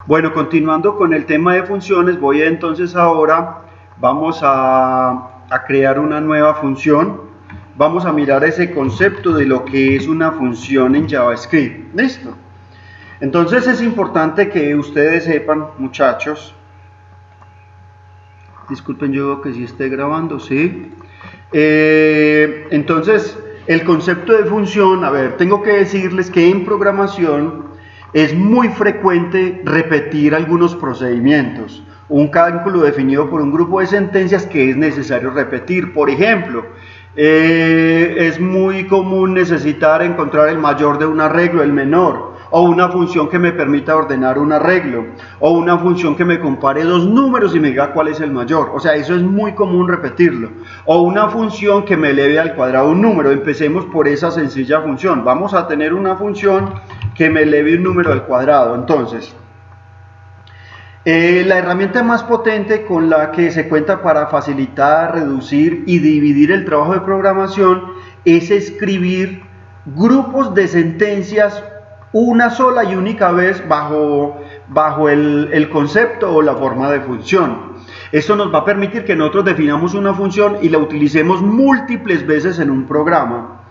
Bueno, continuando con el tema de funciones, vamos a crear una nueva función. Vamos a mirar ese concepto de lo que es una función en JavaScript. ¿Listo? Entonces es importante que ustedes sepan, muchachos. Disculpen, yo veo que sí esté grabando, ¿sí? Entonces, el concepto de función, a ver, tengo que decirles que en programación es muy frecuente repetir algunos procedimientos. Un cálculo definido por un grupo de sentencias que es necesario repetir. Por ejemplo, es muy común necesitar encontrar el mayor de un arreglo, el menor, o una función que me permita ordenar un arreglo, o una función que me compare dos números y me diga cuál es el mayor. O sea, eso es muy común repetirlo. O una función que me eleve al cuadrado un número. Empecemos por esa sencilla función. Vamos a tener una función que me eleve un número al cuadrado. Entonces, la herramienta más potente con la que se cuenta para facilitar, reducir y dividir el trabajo de programación es escribir grupos de sentencias una sola y única vez bajo el concepto o la forma de función. Esto nos va a permitir que nosotros definamos una función y la utilicemos múltiples veces en un programa.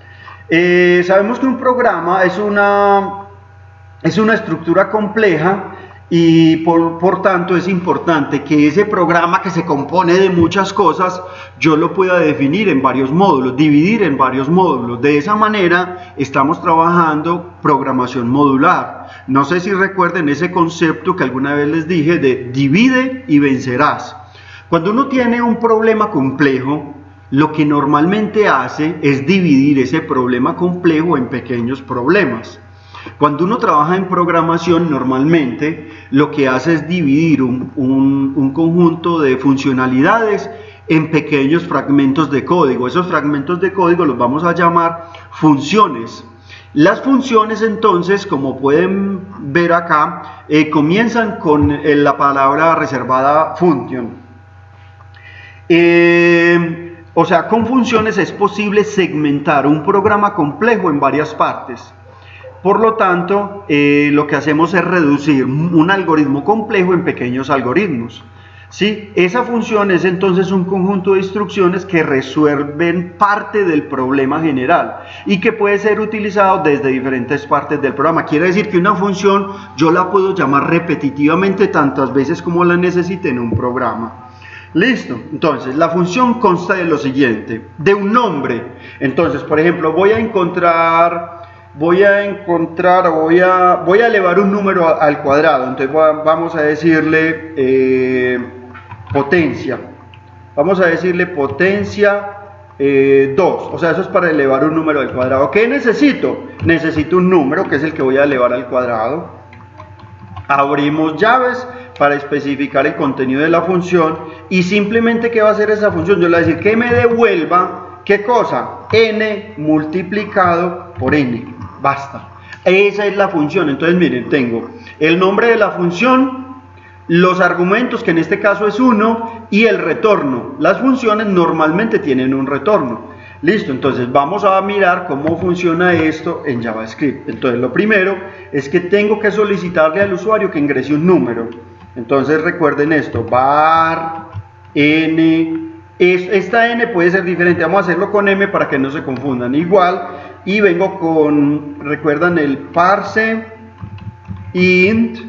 Sabemos que un programa es una estructura compleja y por tanto es importante que ese programa que se compone de muchas cosas yo lo pueda definir en varios módulos, dividir en varios módulos. De esa manera estamos trabajando programación modular. No sé si recuerden ese concepto que alguna vez les dije de divide y vencerás. Cuando uno tiene un problema complejo, lo que normalmente hace es dividir ese problema complejo en pequeños problemas. Cuando uno trabaja en programación, normalmente lo que hace es dividir un conjunto de funcionalidades en pequeños fragmentos de código. Esos fragmentos de código los vamos a llamar funciones. Las funciones, entonces, como pueden ver acá, comienzan con la palabra reservada function. O sea, con funciones es posible segmentar un programa complejo en varias partes. Por lo tanto, lo que hacemos es reducir un algoritmo complejo en pequeños algoritmos. ¿Sí? Esa función es entonces un conjunto de instrucciones que resuelven parte del problema general y que puede ser utilizado desde diferentes partes del programa. Quiere decir que una función yo la puedo llamar repetitivamente tantas veces como la necesite en un programa. Listo, entonces la función consta de lo siguiente, de un nombre. Entonces, por ejemplo, voy a elevar un número al cuadrado. Entonces vamos a decirle potencia. Vamos a decirle potencia 2. O sea, eso es para elevar un número al cuadrado. ¿Qué necesito? Necesito un número que es el que voy a elevar al cuadrado. Abrimos llaves para especificar el contenido de la función y simplemente ¿qué va a hacer esa función? Yo le voy a decir que me devuelva, ¿qué cosa? N multiplicado por N. Basta. Esa es la función. Entonces miren, tengo el nombre de la función, los argumentos, que en este caso es 1, y el retorno. Las funciones normalmente tienen un retorno. Listo, entonces vamos a mirar cómo funciona esto en JavaScript. Entonces lo primero es que tengo que solicitarle al usuario que ingrese un número. Entonces recuerden esto, var n. Esta n puede ser diferente, vamos a hacerlo con m para que no se confundan. Igual, y vengo con, recuerdan el parse int,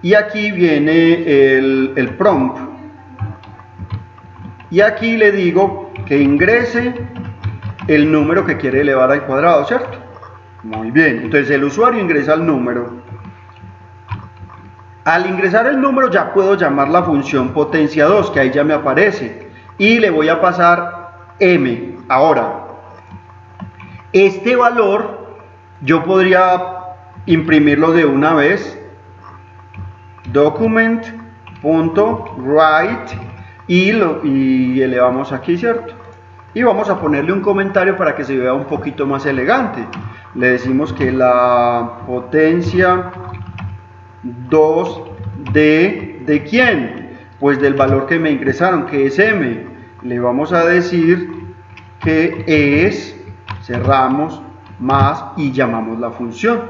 y aquí viene el prompt. Y aquí le digo que ingrese el número que quiere elevar al cuadrado, ¿cierto? Muy bien, entonces el usuario ingresa el número. Al ingresar el número ya puedo llamar la función potencia 2, que ahí ya me aparece, y le voy a pasar m. Ahora, este valor yo podría imprimirlo de una vez, document.write, y elevamos aquí, ¿cierto? Y vamos a ponerle un comentario para que se vea un poquito más elegante. Le decimos que la potencia 2 ¿de quién? Pues del valor que me ingresaron, que es m. Le vamos a decir que es, cerramos, más, y llamamos la función.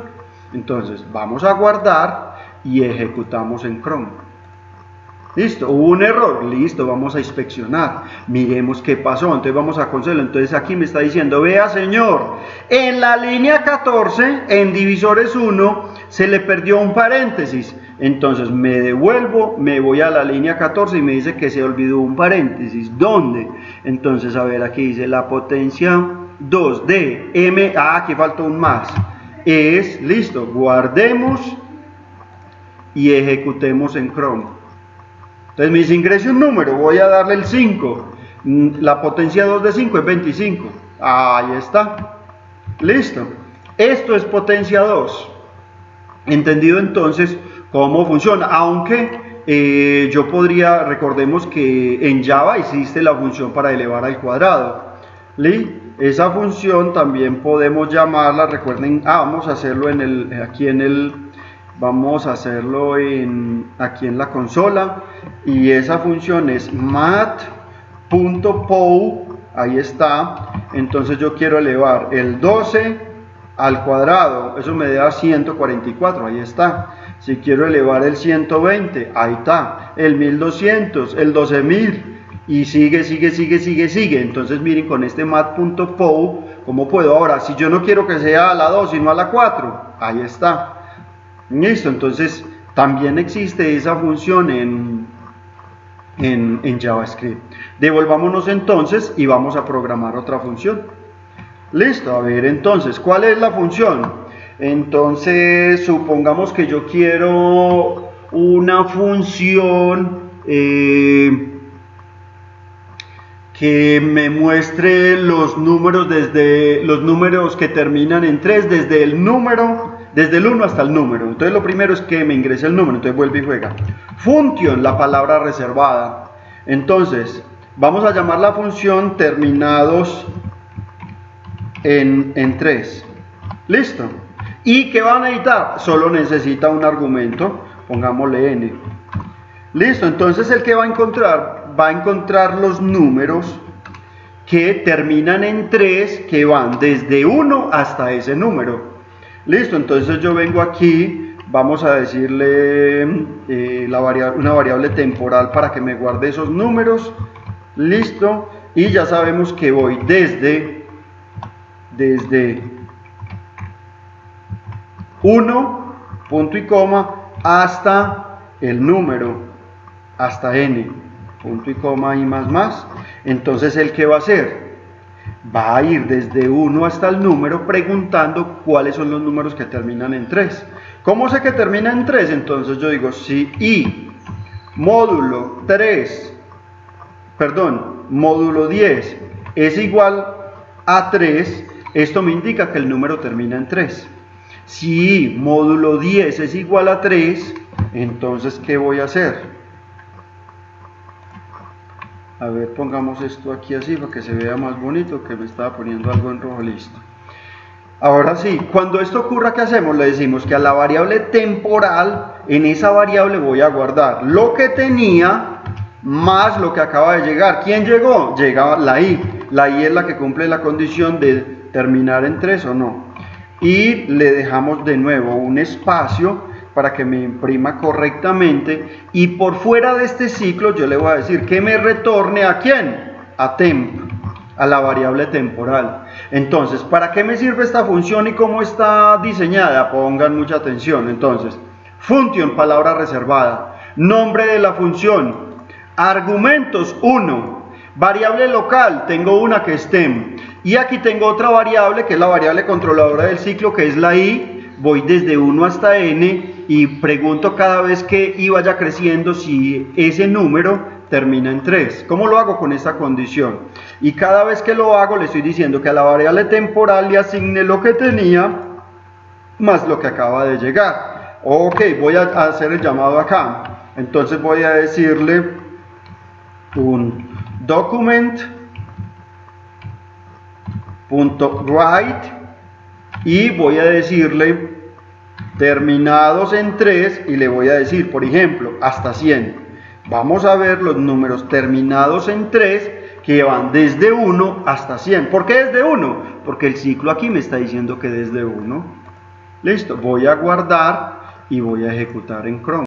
Entonces vamos a guardar y ejecutamos en Chrome. Listo, hubo un error, listo, vamos a inspeccionar, miremos qué pasó, entonces vamos a Console. Entonces aquí me está diciendo, vea señor, en la línea 14, en divisores 1, se le perdió un paréntesis. Entonces me devuelvo, me voy a la línea 14 y me dice que se olvidó un paréntesis. ¿Dónde? Entonces, a ver, aquí dice la potencia 2 de M, aquí faltó un más, es, listo, guardemos y ejecutemos en Chrome. Entonces me dice, ingrese un número, voy a darle el 5, la potencia 2 de 5 es 25, ahí está, listo, esto es potencia 2, entendido entonces cómo funciona, aunque yo podría, recordemos que en Java existe la función para elevar al cuadrado, ¿sí? Esa función también podemos llamarla, recuerden, vamos a hacerlo vamos a hacerlo aquí en la consola, y esa función es mat.pow, ahí está. Entonces yo quiero elevar el 12 al cuadrado, eso me da 144, ahí está. Si quiero elevar el 120, ahí está, el 1200, el 12000, y sigue. Entonces miren, con este mat.pow, ¿cómo puedo? Ahora, si yo no quiero que sea a la 2, sino a la 4, ahí está. Listo, entonces también existe esa función en JavaScript. Devolvámonos entonces y vamos a programar otra función. Listo, a ver entonces, ¿cuál es la función? Entonces, supongamos que yo quiero una función que me muestre los números que terminan en 3, desde el 1 hasta el número. Entonces lo primero es que me ingrese el número, entonces vuelve y juega. Function, la palabra reservada. Entonces, vamos a llamar la función terminados en 3. Listo. ¿Y qué va a necesitar? Solo necesita un argumento, pongámosle n. Listo, entonces el que va a encontrar los números que terminan en 3, que van desde 1 hasta ese número. Listo, entonces yo vengo aquí, vamos a decirle una variable temporal para que me guarde esos números. Listo, y ya sabemos que voy desde 1, punto y coma, hasta el número, hasta n, punto y coma y más. Entonces, ¿el qué va a hacer? Va a ir desde 1 hasta el número preguntando cuáles son los números que terminan en 3. ¿Cómo sé que termina en 3? Entonces yo digo, si i módulo 10 es igual a 3, esto me indica que el número termina en 3. Si i módulo 10 es igual a 3, entonces ¿qué voy a hacer? A ver, pongamos esto aquí así para que se vea más bonito, que me estaba poniendo algo en rojo, listo. Ahora sí, cuando esto ocurra, ¿qué hacemos? Le decimos que a la variable temporal, en esa variable voy a guardar lo que tenía más lo que acaba de llegar. ¿Quién llegó? Llega la i. La i es la que cumple la condición de terminar en 3 o no. Y le dejamos de nuevo un espacio para que me imprima correctamente, y por fuera de este ciclo yo le voy a decir que me retorne ¿a quién? A temp, a la variable temporal. Entonces, ¿para qué me sirve esta función y cómo está diseñada? Pongan mucha atención. Entonces, function, palabra reservada, nombre de la función, argumentos 1, variable local, tengo una que es temp, y aquí tengo otra variable que es la variable controladora del ciclo, que es la i. Voy desde 1 hasta n y pregunto cada vez que i vaya creciendo si ese número termina en 3. ¿Cómo lo hago? Con esta condición. Y cada vez que lo hago le estoy diciendo que a la variable temporal le asigne lo que tenía más lo que acaba de llegar. Ok, voy a hacer el llamado acá. Entonces voy a decirle un document.write y voy a decirle terminados en 3 y le voy a decir, por ejemplo, hasta 100. Vamos a ver los números terminados en 3 que van desde 1 hasta 100. ¿Por qué desde 1? Porque el ciclo aquí me está diciendo que desde 1. Listo, voy a guardar y voy a ejecutar en Chrome.